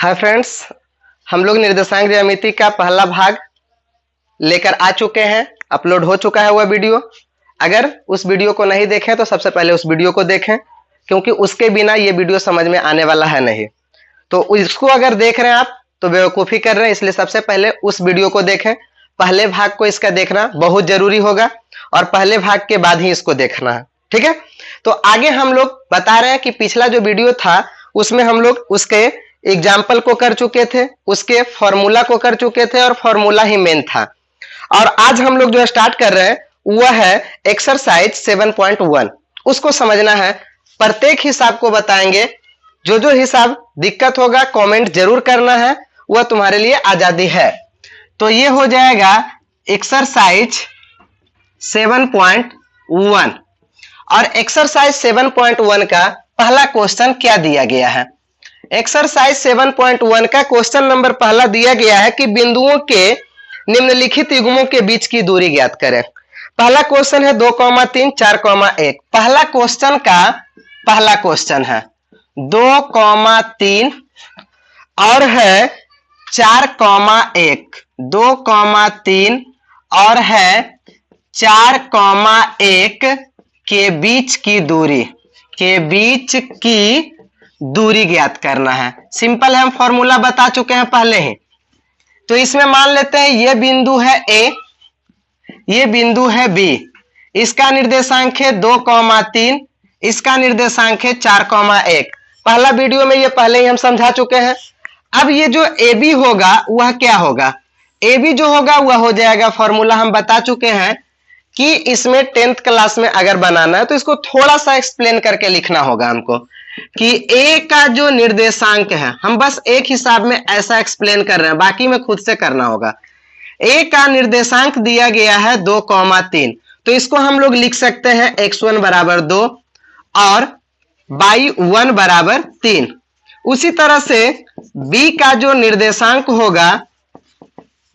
Hi friends, हम लोग निर्देशांक ज्यामिति का पहला भाग लेकर आ चुके हैं। अपलोड हो चुका है वह वीडियो। अगर उस वीडियो को नहीं देखें तो सबसे पहले उस वीडियो को देखें, क्योंकि उसके बिना ये वीडियो समझ में आने वाला है नहीं। तो उसको अगर देख रहे हैं आप तो बेवकूफ़ी कर रहे हैं, इसलिए सबसे पहले उस वीडियो को देखें। पहले भाग को इसका देखना बहुत जरूरी होगा और पहले भाग के बाद ही इसको देखना है, ठीक है। तो आगे हम लोग बता रहे हैं कि पिछला जो वीडियो था उसमें हम लोग उसके एग्जाम्पल को कर चुके थे, उसके फॉर्मूला को कर चुके थे और फॉर्मूला ही मेन था। और आज हम लोग जो स्टार्ट कर रहे हैं वह है एक्सरसाइज 7.1। उसको समझना है, प्रत्येक हिसाब को बताएंगे। जो जो हिसाब दिक्कत होगा कमेंट जरूर करना है, वह तुम्हारे लिए आजादी है। तो ये हो जाएगा एक्सरसाइज 7.1। और एक्सरसाइज 7.1 का पहला क्वेश्चन क्या दिया गया है? एक्सरसाइज 7.1 का क्वेश्चन नंबर पहला दिया गया है कि बिंदुओं के निम्नलिखित युग्मों के बीच की दूरी ज्ञात करें। पहला क्वेश्चन है 2,3, 4,1। पहला क्वेश्चन का पहला क्वेश्चन है 2,3 और है 4,1। 2,3 और है 4,1 के बीच की दूरी ज्ञात करना है। सिंपल है, हम फॉर्मूला बता चुके हैं पहले ही। तो इसमें मान लेते हैं ये बिंदु है ए, ये बिंदु है बी। इसका निर्देशांक है 2,3, इसका निर्देशांक है 4,1। पहला वीडियो में ये पहले ही हम समझा चुके हैं। अब ये जो ए बी होगा वह क्या होगा? ए बी जो होगा वह हो जाएगा, फॉर्मूला हम बता चुके हैं कि इसमें 10th क्लास में अगर बनाना है तो इसको थोड़ा सा एक्सप्लेन करके लिखना होगा हमको कि ए का जो निर्देशांक है, हम बस एक हिसाब में ऐसा एक्सप्लेन कर रहे हैं, बाकी में खुद से करना होगा। ए का निर्देशांक दिया गया है 2,3, तो इसको हम लोग लिख सकते हैं x1 बराबर 2 और y1 बराबर 3। उसी तरह से बी का जो निर्देशांक होगा,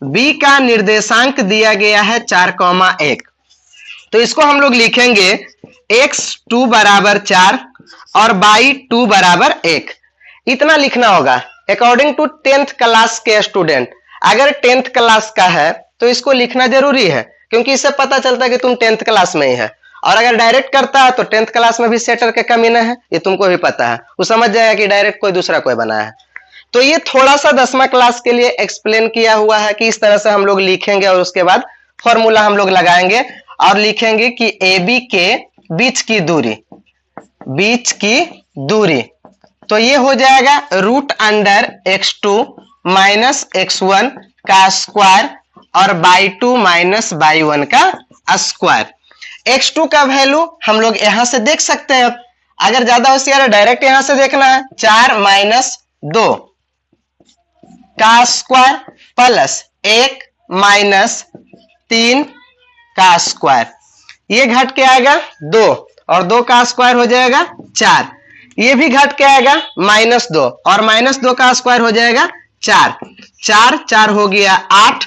बी का निर्देशांक दिया गया है 4,1, तो इसको हम लोग लिखेंगे x2 बराबर 4 और y2 बराबर 1। इतना लिखना होगा अकॉर्डिंग टू 10th क्लास के स्टूडेंट। अगर 10th क्लास का है तो इसको लिखना जरूरी है, क्योंकि इससे पता चलता है कि तुम 10th क्लास में ही है। और अगर डायरेक्ट करता है तो 10th क्लास में भी सेटर के कमीना है, ये तुमको भी पता है। वो समझ जाएगा कि डायरेक्ट कोई दूसरा कोई बनाया है। तो ये थोड़ा सा 10वां क्लास के लिए एक्सप्लेन किया हुआ है कि इस तरह से हम लोग लिखेंगे और उसके बाद फॉर्मूला हम लोग लगाएंगे और लिखेंगे कि ए बी के बीच की दूरी। तो ये हो जाएगा √x2 माइनस x1 का स्क्वायर और y2 माइनस y1 का स्क्वायर। x2 का वैल्यू हम लोग यहां से देख सकते हैं। अगर ज्यादा होशियार है डायरेक्ट यहां से देखना है, 4 माइनस 2 का स्क्वायर प्लस 1 माइनस 3 का स्क्वायर। ये घट के आएगा 2 और 2 का स्क्वायर हो जाएगा 4। ये भी घट के आएगा -2 और -2 का स्क्वायर हो जाएगा 4। 4 हो गया 8।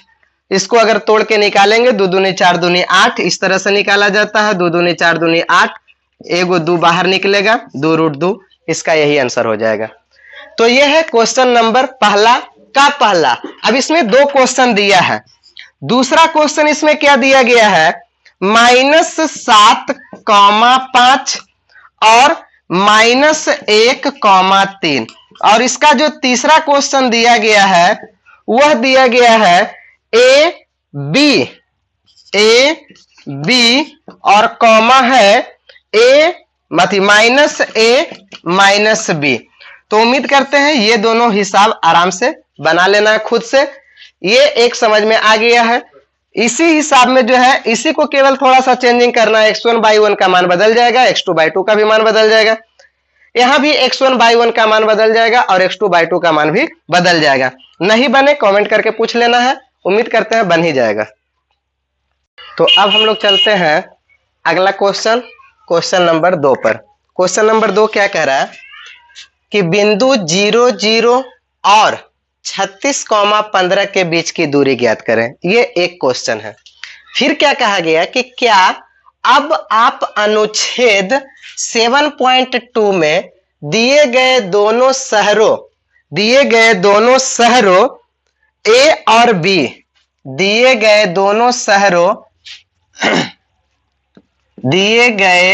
इसको अगर तोड़ के निकालेंगे 2 दूनी 4 दूनी 8, इस तरह से निकाला जाता है। 2 दूनी 4 दूनी 8, एगो 2 बाहर निकलेगा, 2√2। इसका यही आंसर हो जाएगा। तो ये है क्वेश्चन नंबर पहला का पहला। अब इसमें 2 क्वेश्चन दिया है। दूसरा क्वेश्चन इसमें क्या दिया गया है? -7,5 और -1,3। और इसका जो तीसरा क्वेश्चन दिया गया है वह दिया गया है ए बी और कॉमा है -a-b। तो उम्मीद करते हैं ये दोनों हिसाब आराम से बना लेना है खुद से। ये एक समझ में आ गया है। इसी हिसाब में जो है इसी को केवल थोड़ा सा चेंजिंग करना है। x1/1 का मान बदल जाएगा, x2/2 का भी मान बदल जाएगा। यहां भी x1/1 का मान बदल जाएगा और x2/2 का मान भी बदल जाएगा। नहीं बने कमेंट करके पूछ लेना है, उम्मीद करते हैं बन ही जाएगा। तो अब हम लोग चलते हैं अगला क्वेश्चन नंबर 2 पर। क्वेश्चन नंबर 2 क्या कह रहा है कि बिंदु 0, 0 और 36,15 के बीच की दूरी ज्ञात करें। ये एक क्वेश्चन है। फिर क्या कहा गया कि क्या अब आप अनुच्छेद 7.2 में दिए गए दोनों शहरों दिए गए दोनों शहरों ए और बी, दिए गए दोनों शहरों दिए गए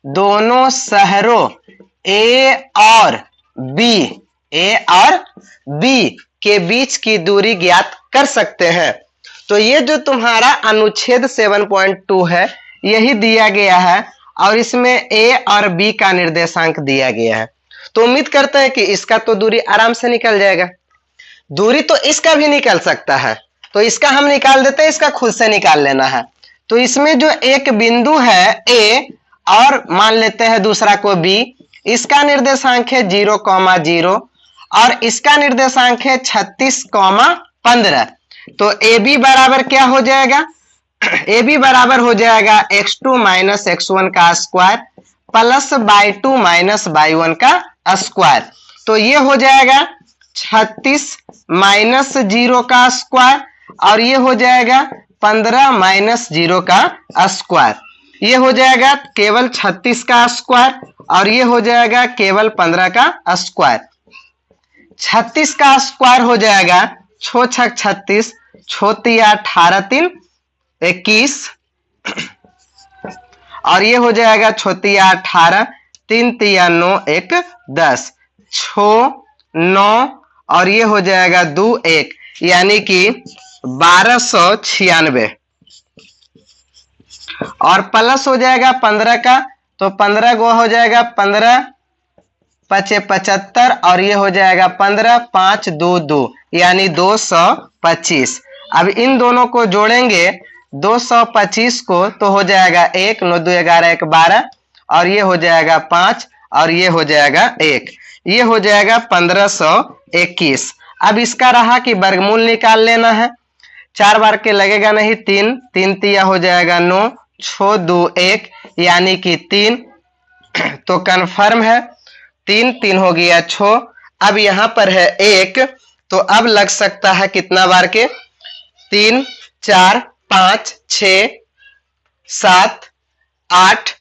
दोनों शहरों ए और बी, ए और बी के बीच की दूरी ज्ञात कर सकते हैं। तो ये जो तुम्हारा अनुच्छेद 7.2 है यही दिया गया है और इसमें ए और बी का निर्देशांक दिया गया है। तो उम्मीद करते हैं कि इसका तो दूरी आराम से निकल जाएगा। दूरी तो इसका भी निकल सकता है, तो इसका हम निकाल देते हैं, इसका खुद से निकाल लेना है। तो इसमें जो एक बिंदु है ए और मान लेते हैं दूसरा को बी, इसका निर्देशांक है 0,0 और इसका निर्देशांक है 36,15। तो ए बी बराबर क्या हो जाएगा? ए बी बराबर हो जाएगा x2 माइनस x1 का square plus y2 minus y1 का स्क्वायर। तो ये हो जाएगा 36 माइनस 0 का स्क्वायर और ये हो जाएगा 15 माइनस 0 का स्क्वायर। ये हो जाएगा केवल 36 का स्क्वायर और ये हो जाएगा केवल 15 का स्क्वायर। 36 का स्क्वायर हो जाएगा 6 छक 36, 6 तिया 18, 3 21 और ये हो जाएगा 6 तिया 18, 3 तिया 9, 1 10, 6 9 और ये हो जाएगा 2 1 यानी कि 1296 और प्लस हो जाएगा 15 का, तो 15 को हो जाएगा 15 5 75 और ये हो जाएगा 15 5 2 2 यानी 225। अब इन दोनों को जोड़ेंगे 225 को तो हो जाएगा 1 9 2 11 1 12 और ये हो जाएगा 5 और ये हो जाएगा 1, ये हो जाएगा 1521। अब इसका रहा कि वर्गमूल निकाल लेना है। 4 बार के लगेगा नहीं, 3 3 तिया हो जाएगा 9, 6 2 1 यानी कि 3। तो कन्फर्म है 3 3 हो गया 6। अब यहां पर है 1, तो अब लग सकता है कितना बार के? 3 4 5 6 7 8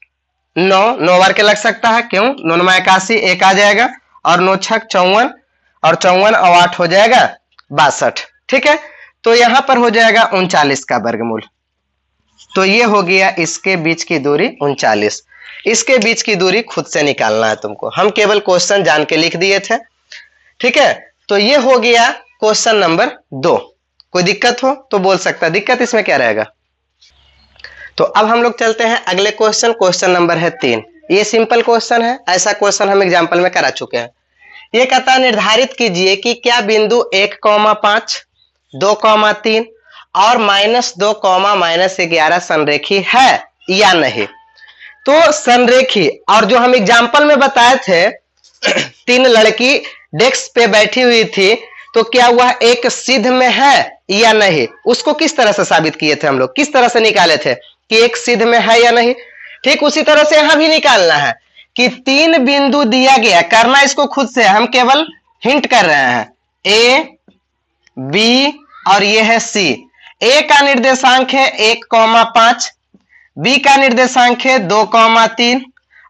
9 9 बार के लग सकता है। क्यों? 9 में 81 1 आ जाएगा और 9 छक 54 और 54 और 8 हो जाएगा 62। ठीक है, तो यहां पर हो जाएगा 39 का वर्गमूल। तो ये हो गया इसके बीच की दूरी 39। इसके बीच की दूरी खुद से निकालना है तुमको, हम केवल क्वेश्चन जान के लिख दिए थे। ठीक है, तो ये हो गया क्वेश्चन नंबर 2। कोई दिक्कत हो तो बोल सकता है, दिक्कत इसमें क्या रहेगा? तो अब हम लोग चलते हैं अगले क्वेश्चन, क्वेश्चन नंबर है 3। ये सिंपल क्वेश्चन है, ऐसा क्वेश्चन हम एग्जाम्पल में करा चुके हैं। ये कहता है निर्धारित कीजिए कि क्या बिंदु 1,5 2,3 और -2, -11 संरेखी है या नहीं। तो संरेखी, और जो हम एग्जाम्पल में बताए थे 3 लड़की डेस्क पे बैठी हुई थी, तो क्या वह एक सिद्ध में है या नहीं, उसको किस तरह से साबित किए थे हम लोग, किस तरह से निकाले थे कि एक सिद्ध में है या नहीं। ठीक उसी तरह से यहां भी निकालना है कि 3 बिंदु दिया गया, करना इसको खुद से, हम केवल हिंट कर रहे हैं। ए बी और ये है सी। ए का निर्देशांक है 1,5, बी का निर्देशांक है 2,3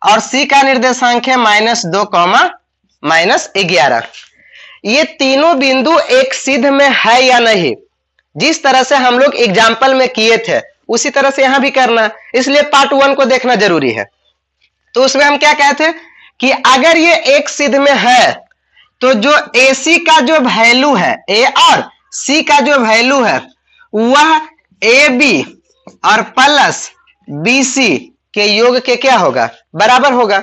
और सी का निर्देशांक है -2, -11। ये तीनों बिंदु एक सिद्ध में है या नहीं, जिस तरह से हम लोग एग्जाम्पल में किए थे उसी तरह से यहां भी करना, इसलिए पार्ट 1 को देखना जरूरी है। तो उसमें हम क्या कहते हैं कि अगर ये एक सिद्ध में है तो जो ए सी का जो वैल्यू है, ए और सी का जो वैल्यू है वह ए बी और प्लस बी सी के योग के क्या होगा? बराबर होगा।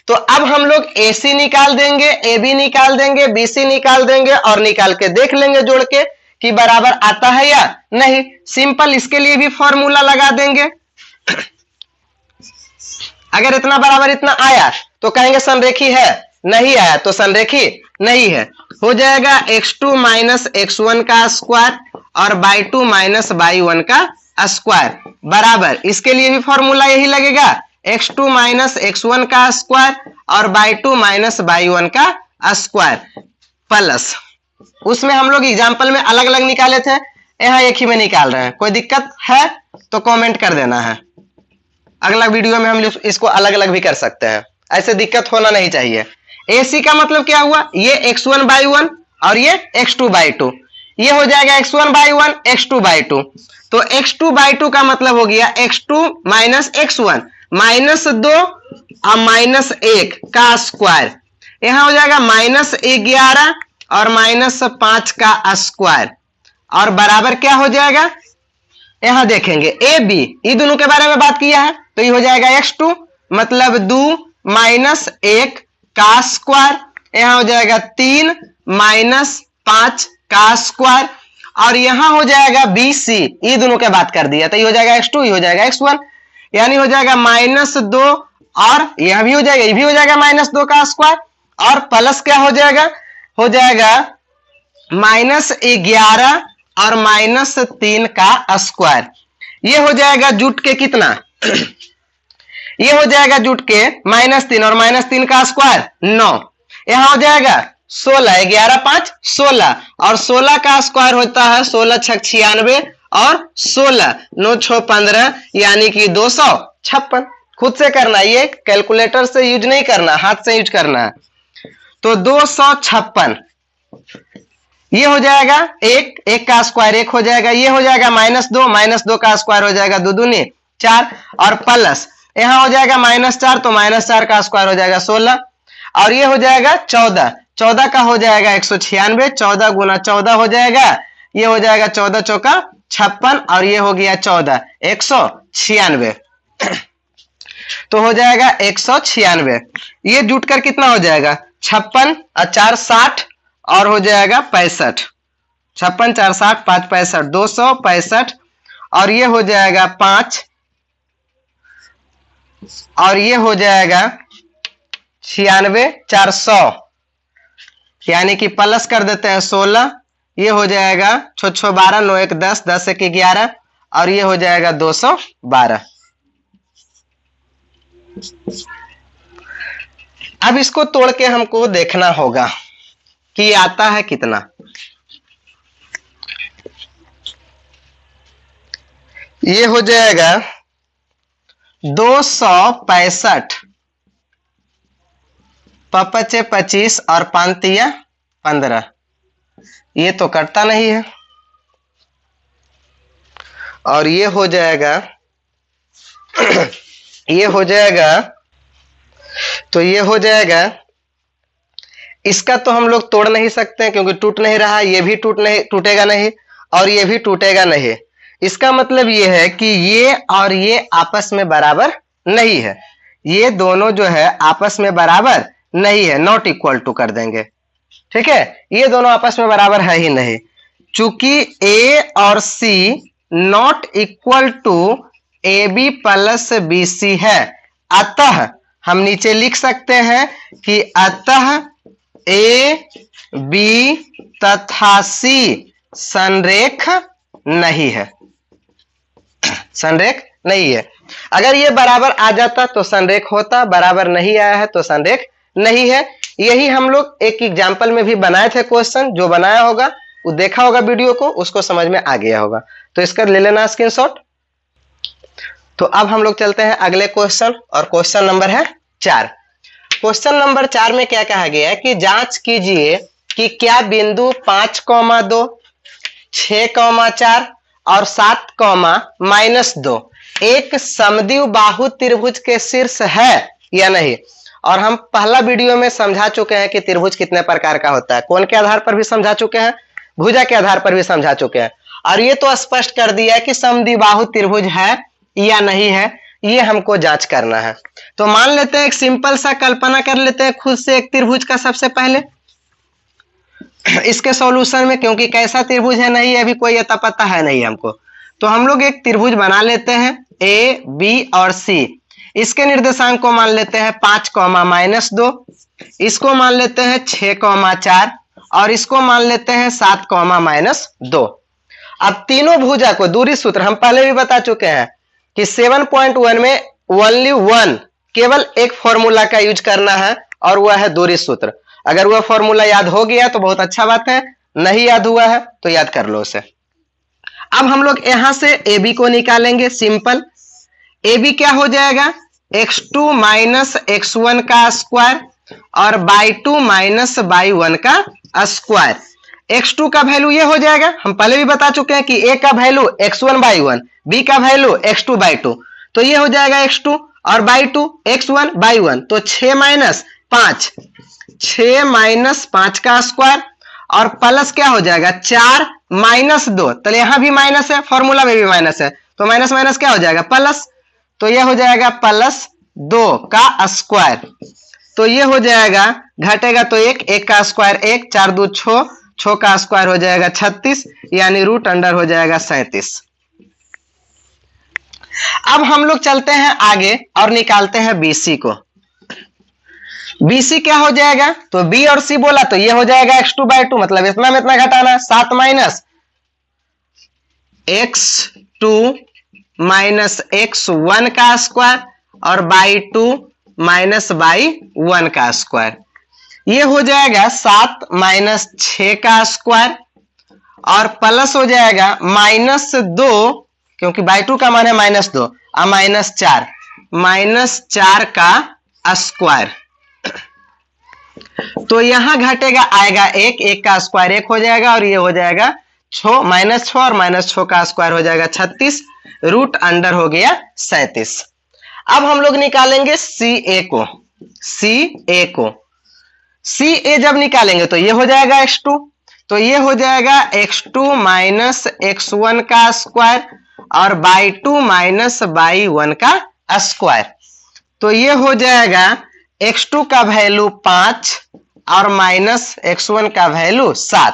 तो अब हम लोग ए सी निकाल देंगे, ए बी निकाल देंगे, बी सी निकाल देंगे और निकाल के देख लेंगे जोड़ के कि बराबर आता है या नहीं। सिंपल, इसके लिए भी फॉर्मूला लगा देंगे। अगर इतना बराबर इतना आया तो कहेंगे संरेखी है, नहीं आया तो संरेखी नहीं है। हो जाएगा x2 माइनस x1 का स्क्वायर और y2 माइनस y1 का स्क्वायर बराबर, इसके लिए भी फॉर्मूला यही लगेगा, x2 माइनस x1 का स्क्वायर और y2 माइनस y1 का स्क्वायर प्लस, उसमें हम लोग एग्जाम्पल में अलग अलग निकाले थे, यहाँ एक ही में निकाल रहे हैं। कोई दिक्कत है तो कमेंट कर देना है, अगला वीडियो में हम लोग इसको अलग अलग भी कर सकते हैं, ऐसे दिक्कत होना नहीं चाहिए। AC का मतलब क्या हुआ, ये x1/1 और ये x2/2, ये हो जाएगा x1/1 x2/2। तो x2/2 का मतलब हो गया x2 माइनस x1, -2 और -1 का स्क्वायर, यहां हो जाएगा -11 और -5 का स्क्वायर, और बराबर क्या हो जाएगा, यहां देखेंगे ए बी, ये दोनों के बारे में बात किया है, तो ये हो जाएगा x2 मतलब 2 -1 का स्क्वायर, यहां हो जाएगा 3 -5 का स्क्वायर, और यहां हो जाएगा बी सी, ये दोनों के बात कर दिया, तो ये हो जाएगा x2, ये हो जाएगा x1, यानी हो जाएगा -2 और यह भी हो जाएगा, ये भी हो जाएगा -2 का स्क्वायर, और प्लस क्या हो जाएगा -11 और -3 का स्क्वायर, ये हो जाएगा जुट के कितना ये हो जाएगा जुट के -3 और -3 का स्क्वायर 9, यहां हो जाएगा 16, 11 5 16, और 16 का स्क्वायर होता है 16 छक 96 और 16 9 6 15, यानी कि 256। खुद से करना, ये कैलकुलेटर से यूज नहीं करना, हाथ से यूज करना है। तो 256 ये हो जाएगा एक का स्क्वायर 1 हो जाएगा, ये हो जाएगा -2 का स्क्वायर हो जाएगा 2 दूनी 4, और प्लस यहां हो जाएगा -4, तो -4 का स्क्वायर हो जाएगा 16, और ये हो जाएगा 14 का हो जाएगा 196, 14 गुना 14 हो जाएगा, ये हो जाएगा 14 चौका 56, और ये हो गया 14 196, तो हो जाएगा 196, ये जुट कर कितना हो जाएगा 56 और 4 60, और हो जाएगा 65, 56 4 60 5 65 265, और ये हो जाएगा 5, और ये हो जाएगा 96 400, यानी कि प्लस कर देते हैं 16, ये हो जाएगा 6 6 12 9 1 10 10 1 11, और ये हो जाएगा 212। अब इसको तोड़ के हमको देखना होगा कि ये आता है कितना। ये हो जाएगा 265, पपचे 25 और 5 15, ये तो कटता नहीं है, और ये हो जाएगा ये हो जाएगा, तो ये हो जाएगा, इसका तो हम लोग तोड़ नहीं सकते क्योंकि टूट नहीं रहा, ये भी टूटेगा नहीं, और ये भी टूटेगा नहीं। इसका मतलब ये है कि ये और ये आपस में बराबर नहीं है, ये दोनों जो है आपस में बराबर नहीं है, नॉट इक्वल टू कर देंगे, ठीक है, ये दोनों आपस में बराबर है ही नहीं, चूंकि ए और C not equal to A B plus B C है, अतः हम नीचे लिख सकते हैं कि अतः ए बी तथा सी संरेख नहीं है, संरेख नहीं है। अगर ये बराबर आ जाता तो संरेख होता, बराबर नहीं आया है तो संरेख नहीं है। यही हम लोग एक एग्जाम्पल में भी बनाए थे क्वेश्चन, जो बनाया होगा वो देखा होगा वीडियो को, उसको समझ में आ गया होगा, तो इसका ले लेना स्क्रीनशॉट। तो अब हम लोग चलते हैं अगले क्वेश्चन, और क्वेश्चन नंबर है 4। क्वेश्चन नंबर 4 में क्या कहा गया है कि जांच कीजिए कि क्या बिंदु 5,2 6,4 और 7,-2 एक समद्विबाहु बाहु त्रिभुज के शीर्ष है या नहीं। और हम पहला वीडियो में समझा चुके हैं कि त्रिभुज कितने प्रकार का होता है, कौन के आधार पर भी समझा चुके हैं, भुजा के आधार पर भी समझा चुके हैं, और ये तो स्पष्ट कर दिया है कि समद्विबाहु त्रिभुज है या नहीं है, ये हमको जांच करना है। तो मान लेते हैं, एक सिंपल सा कल्पना कर लेते हैं खुद से एक त्रिभुज का सबसे पहले इसके सॉल्यूशन में, क्योंकि कैसा त्रिभुज है नहीं अभी कोई अता पता है नहीं हमको, तो हम लोग एक त्रिभुज बना लेते हैं ए बी और सी। इसके निर्देशांक को मान लेते हैं 5,-2, इसको मान लेते हैं 6,4 और इसको मान लेते हैं 7,-2। अब तीनों भुजा को दूरी सूत्र हम पहले भी बता चुके हैं कि 7.1 में ओनली वन, केवल एक फॉर्मूला का यूज करना है, और वह है दूरी सूत्र। अगर वह फॉर्मूला याद हो गया तो बहुत अच्छा बात है, नहीं याद हुआ है तो याद कर लो उसे। अब हम लोग यहां से ए बी को निकालेंगे, सिंपल। ए बी क्या हो जाएगा, x2 - x1 का स्क्वायर, और बाई 2 माइनस बाई 1 का स्क्वायर। x2 का वैल्यू ये हो जाएगा, हम पहले भी बता चुके हैं कि a का वैल्यू x1 बाई 1, b का वैल्यू x2 बाई 2, तो ये हो जाएगा x2 और बाई 2 x1 बाई 1, तो 6 माइनस 5, 6 माइनस 5 का स्क्वायर और प्लस क्या हो जाएगा 4 माइनस 2, तो यहां भी माइनस है, फॉर्मूला में भी माइनस है, तो माइनस माइनस क्या हो जाएगा प्लस, तो यह हो जाएगा प्लस 2 का स्क्वायर, तो ये हो जाएगा, घटेगा तो 1, 1 का स्क्वायर 1, 4 2 6, 6 का स्क्वायर हो जाएगा 36, यानी रूट अंडर हो जाएगा 37। अब हम लोग चलते हैं आगे और निकालते हैं BC को। BC क्या हो जाएगा, तो B और C बोला तो ये हो जाएगा x2 बाई 2, मतलब इतना में इतना घटाना, 7 माइनस x2 माइनस x1 का स्क्वायर और बाई 2 माइनस बाई 1 का स्क्वायर, ये हो जाएगा 7 माइनस 6 का स्क्वायर और प्लस हो जाएगा माइनस 2, क्योंकि बाई 2 का मान है माइनस 2 और माइनस 4, माइनस 4 का स्क्वायर, तो यहां घटेगा आएगा 1, 1 का स्क्वायर 1 हो जाएगा और ये हो जाएगा 6 माइनस 6 और माइनस 6 का स्क्वायर हो जाएगा 36, रूट अंडर हो गया 37। अब हम लोग निकालेंगे CA को। CA जब निकालेंगे तो ये हो जाएगा x2, तो ये हो जाएगा x2 माइनस x1 का स्क्वायर और बाई 2 माइनस बाई 1 का स्क्वायर, तो ये हो जाएगा x2 का वैल्यू 5 और माइनस x1 का वैल्यू 7,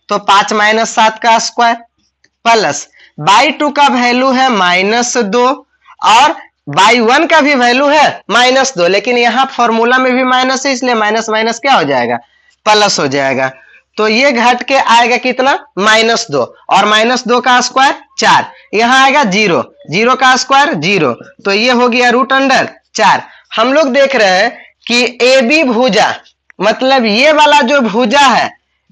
तो 5 माइनस 7 का स्क्वायर प्लस बाई 2 का वैल्यू है माइनस 2 और बाई 1 का भी वैल्यू है माइनस 2, लेकिन यहां फॉर्मूला में भी माइनस है, इसलिए माइनस माइनस क्या हो जाएगा प्लस हो जाएगा, तो ये घट के आएगा कितना माइनस 2 और माइनस 2 का स्क्वायर 4, यहां आएगा 0, 0 का स्क्वायर 0, तो ये हो गया रूट अंडर 4। हम लोग देख रहे हैं कि AB भुजा, मतलब ये वाला जो भुजा है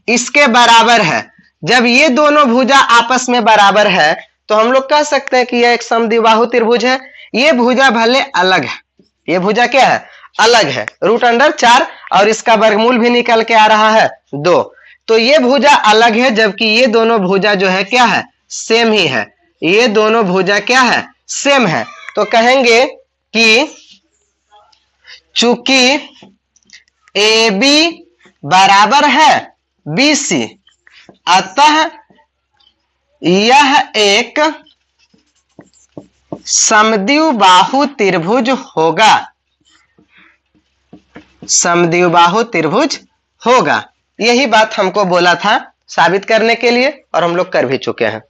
इसके बराबर है, जब ये दोनों भुजा आपस में बराबर है तो हम लोग कह सकते हैं कि यह एक समद्विबाहु त्रिभुज है। ये भुजा भले अलग है, ये भुजा क्या है अलग है, रूट अंडर 4 और इसका वर्गमूल भी निकल के आ रहा है 2, तो ये भुजा अलग है, जबकि ये दोनों भुजा जो है क्या है सेम ही है, ये दोनों भुजा क्या है सेम है, तो कहेंगे कि चूंकि AB बराबर है BC, अतः यह एक समद्विबाहु त्रिभुज होगा, समद्विबाहु त्रिभुज होगा। यही बात हमको बोला था साबित करने के लिए और हम लोग कर भी चुके हैं।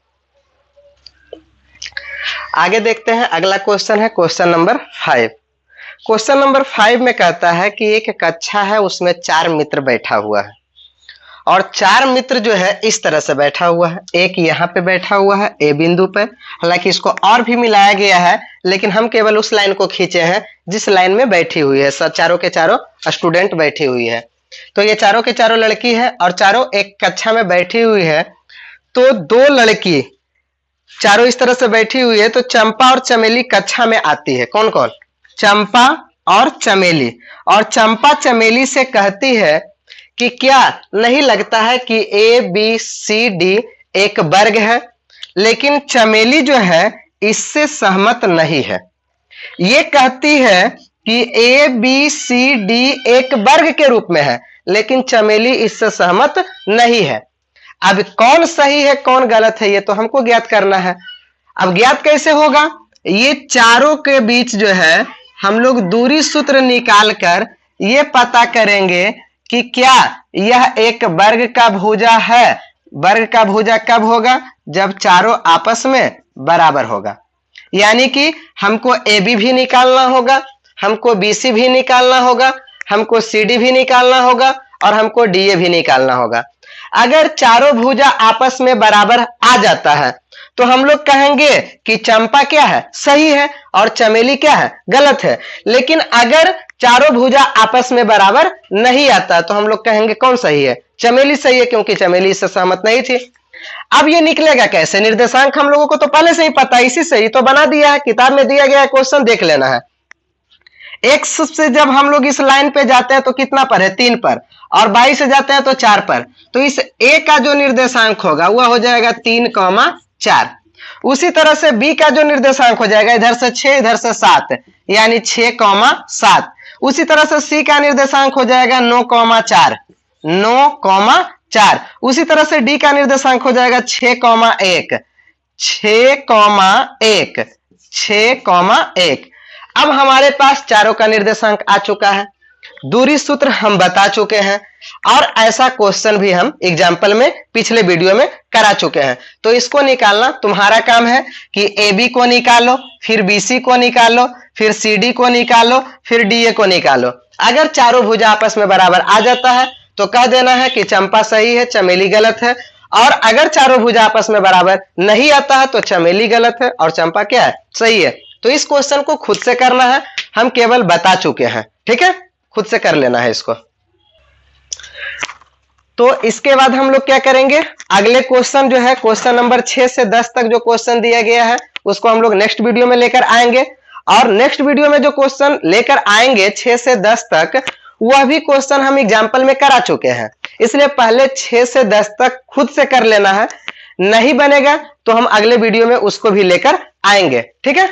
आगे देखते हैं, अगला क्वेश्चन है क्वेश्चन नंबर 5। क्वेश्चन नंबर 5 में कहता है कि एक कक्षा है, उसमें 4 मित्र बैठा हुआ है और 4 मित्र जो है इस तरह से बैठा हुआ है, एक यहाँ पे बैठा हुआ है A बिंदु पर, हालांकि इसको और भी मिलाया गया है लेकिन हम केवल उस लाइन को खींचे हैं जिस लाइन में बैठी हुई है, चारों के चारों स्टूडेंट बैठी हुई है, तो ये चारों के चारों लड़की है और चारों एक कक्षा में बैठी हुई है, तो 2 लड़की चारों इस तरह से बैठी हुई है, तो चंपा और चमेली कक्षा में आती है। कौन कौन? चंपा और चमेली, और चंपा चमेली से कहती है कि क्या नहीं लगता है कि ABCD एक वर्ग है, लेकिन चमेली जो है इससे सहमत नहीं है। ये कहती है कि ABCD एक वर्ग के रूप में है, लेकिन चमेली इससे सहमत नहीं है। अब कौन सही है कौन गलत है ये तो हमको ज्ञात करना है। अब ज्ञात कैसे होगा? ये चारों के बीच जो है हम लोग दूरी सूत्र निकाल कर ये पता करेंगे कि क्या यह एक वर्ग का भुजा है। वर्ग का भुजा कब होगा? जब चारों आपस में बराबर होगा। यानी कि हमको AB भी निकालना होगा, हमको BC भी निकालना होगा, हमको CD भी निकालना होगा और हमको DA भी निकालना होगा। अगर चारों भुजा आपस में बराबर आ जाता है तो हम लोग कहेंगे कि चंपा क्या है? सही है और चमेली क्या है? गलत है। लेकिन अगर चारों भुजा आपस में बराबर नहीं आता तो हम लोग कहेंगे कौन सही है? चमेली सही है, क्योंकि चमेली इससे सहमत नहीं थी। अब ये निकलेगा कैसे? निर्देशांक हम लोगों को तो पहले से ही पता है, इसी से ही तो बना दिया है, किताब में दिया गया क्वेश्चन देख लेना है। x से जब हम लोग इस लाइन पे जाते हैं तो कितना पर है 3 पर, और 22 से जाते हैं तो 4 पर, तो इस a का जो निर्देशांक होगा वह हो जाएगा 3,4। उसी तरह से b का जो निर्देशांक हो जाएगा इधर से 6 इधर से 7 यानी 6,7। उसी तरह से c का निर्देशांक हो जाएगा 9,4 9,4। उसी तरह से d का निर्देशांक हो जाएगा 6,1 6,1 6,1। अब हमारे पास चारों का निर्देशांक आ चुका है, दूरी सूत्र हम बता चुके हैं, और ऐसा क्वेश्चन भी हम एग्जाम्पल में पिछले वीडियो में करा चुके हैं। तो इसको निकालना तुम्हारा काम है कि AB को निकालो, फिर BC को निकालो, फिर CD को निकालो, फिर DA को निकालो। अगर चारों भुजा आपस में बराबर आ जाता है तो कह देना है कि चंपा सही है, चमेली गलत है, और अगर चारों भुजा आपस में बराबर नहीं आता है तो चमेली गलत है और चंपा क्या है, सही है। तो इस क्वेश्चन को खुद से करना है, हम केवल बता चुके हैं, ठीक है, खुद से कर लेना है इसको। तो इसके बाद हम लोग क्या करेंगे, अगले क्वेश्चन जो है क्वेश्चन नंबर 6 से 10 तक जो क्वेश्चन दिया गया है उसको हम लोग नेक्स्ट वीडियो में लेकर आएंगे, और नेक्स्ट वीडियो में जो क्वेश्चन लेकर आएंगे 6 से 10 तक वह भी क्वेश्चन हम एग्जाम्पल में करा चुके हैं, इसलिए पहले 6 से 10 तक खुद से कर लेना है, नहीं बनेगा तो हम अगले वीडियो में उसको भी लेकर आएंगे, ठीक है।